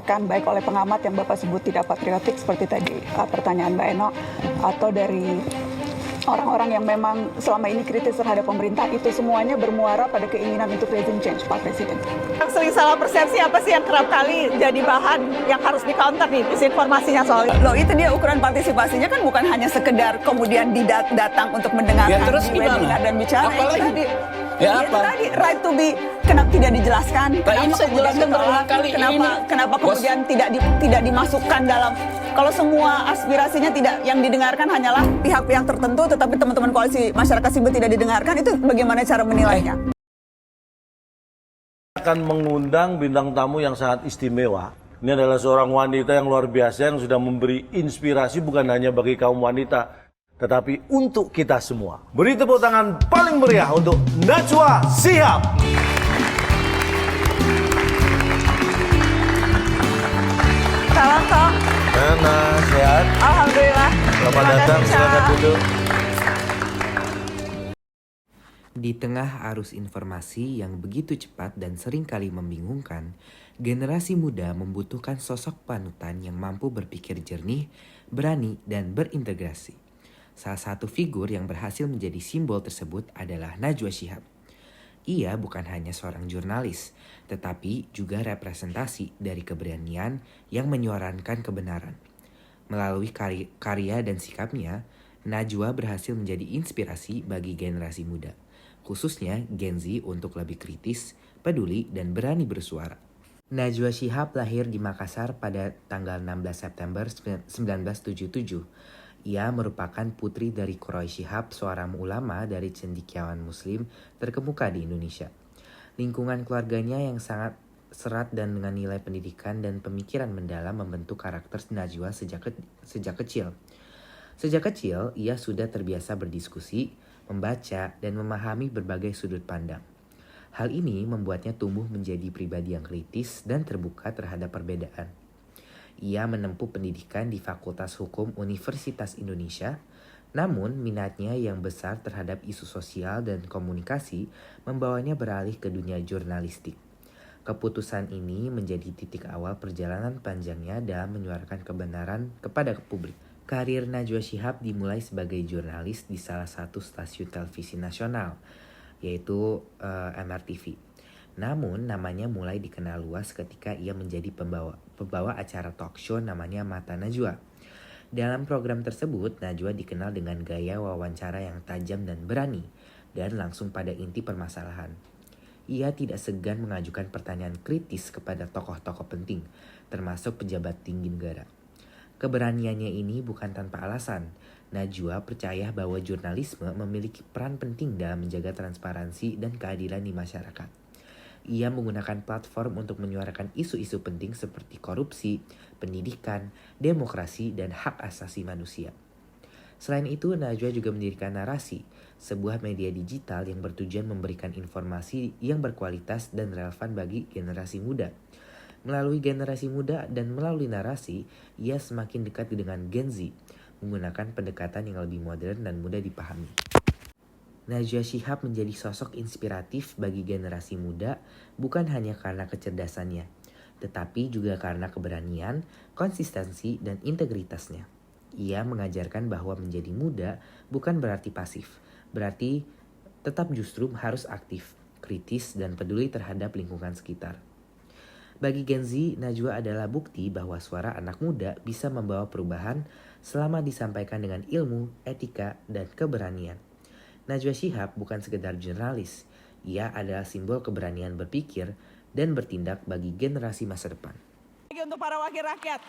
dilontarkan baik oleh pengamat yang Bapak sebut tidak patriotik seperti tadi pertanyaan Mbak Eno, atau dari orang-orang yang memang selama ini kritis terhadap pemerintah, itu semuanya bermuara pada keinginan untuk regime change, Pak Presiden. Yang sering salah persepsi apa sih yang kerap kali jadi bahan yang harus di-counter nih, disinformasinya soal loh, itu dia ukuran partisipasinya kan bukan hanya sekedar kemudian datang untuk mendengarkan ya, terus webinar dan bicara. Apalagi? Itu tadi, Ya, itu apa? tadi right to be, kenapa tidak dijelaskan? Nah, ini saya jelaskan berulang kali. Kenapa kemudian tidak dimasukkan dalam, kalau semua aspirasinya tidak, yang didengarkan hanyalah pihak-pihak tertentu, tetapi teman-teman koalisi masyarakat sipil tidak didengarkan, itu bagaimana cara menilainya? Akan mengundang bintang tamu yang sangat istimewa. Ini adalah seorang wanita yang luar biasa yang sudah memberi inspirasi bukan hanya bagi kaum wanita, tetapi untuk kita semua. Beri tepuk tangan paling meriah untuk Najwa Shihab. Salam Kong. Nana, sehat? Alhamdulillah. Selamat datang, silakan duduk. Di tengah arus informasi yang begitu cepat dan seringkali membingungkan, generasi muda membutuhkan sosok panutan yang mampu berpikir jernih, berani, dan berintegrasi. Salah satu figur yang berhasil menjadi simbol tersebut adalah Najwa Shihab. Ia bukan hanya seorang jurnalis, tetapi juga representasi dari keberanian yang menyuarakan kebenaran. Melalui karya dan sikapnya, Najwa berhasil menjadi inspirasi bagi generasi muda, khususnya Gen Z, untuk lebih kritis, peduli, dan berani bersuara. Najwa Shihab lahir di Makassar pada tanggal 16 September 1977. Ia merupakan putri dari Quraisy Shihab, seorang ulama dari cendekiawan muslim terkemuka di Indonesia. Lingkungan keluarganya yang sangat serat dan dengan nilai pendidikan dan pemikiran mendalam membentuk karakter Najwa sejak kecil. Sejak kecil, ia sudah terbiasa berdiskusi, membaca, dan memahami berbagai sudut pandang. Hal ini membuatnya tumbuh menjadi pribadi yang kritis dan terbuka terhadap perbedaan. Ia menempuh pendidikan di Fakultas Hukum Universitas Indonesia, namun minatnya yang besar terhadap isu sosial dan komunikasi membawanya beralih ke dunia jurnalistik. Keputusan ini menjadi titik awal perjalanan panjangnya dalam menyuarakan kebenaran kepada publik. Karir Najwa Shihab dimulai sebagai jurnalis di salah satu stasiun televisi nasional, yaitu MRTV. Namun namanya mulai dikenal luas ketika ia menjadi pembawa acara talk show namanya Mata Najwa. Dalam program tersebut, Najwa dikenal dengan gaya wawancara yang tajam dan berani, dan langsung pada inti permasalahan. Ia tidak segan mengajukan pertanyaan kritis kepada tokoh-tokoh penting, termasuk pejabat tinggi negara. Keberaniannya ini bukan tanpa alasan. Najwa percaya bahwa jurnalisme memiliki peran penting dalam menjaga transparansi dan keadilan di masyarakat. Ia menggunakan platform untuk menyuarakan isu-isu penting seperti korupsi, pendidikan, demokrasi, dan hak asasi manusia. Selain itu, Najwa juga mendirikan Narasi, sebuah media digital yang bertujuan memberikan informasi yang berkualitas dan relevan bagi generasi muda. Melalui generasi muda dan melalui Narasi, ia semakin dekat dengan Gen Z, menggunakan pendekatan yang lebih modern dan mudah dipahami. Najwa Shihab menjadi sosok inspiratif bagi generasi muda bukan hanya karena kecerdasannya, tetapi juga karena keberanian, konsistensi, dan integritasnya. Ia mengajarkan bahwa menjadi muda bukan berarti pasif, berarti tetap justru harus aktif, kritis, dan peduli terhadap lingkungan sekitar. Bagi Gen Z, Najwa adalah bukti bahwa suara anak muda bisa membawa perubahan selama disampaikan dengan ilmu, etika, dan keberanian. Najwa Shihab bukan sekedar jurnalis, ia adalah simbol keberanian berpikir dan bertindak bagi generasi masa depan. Untuk para wakil rakyat.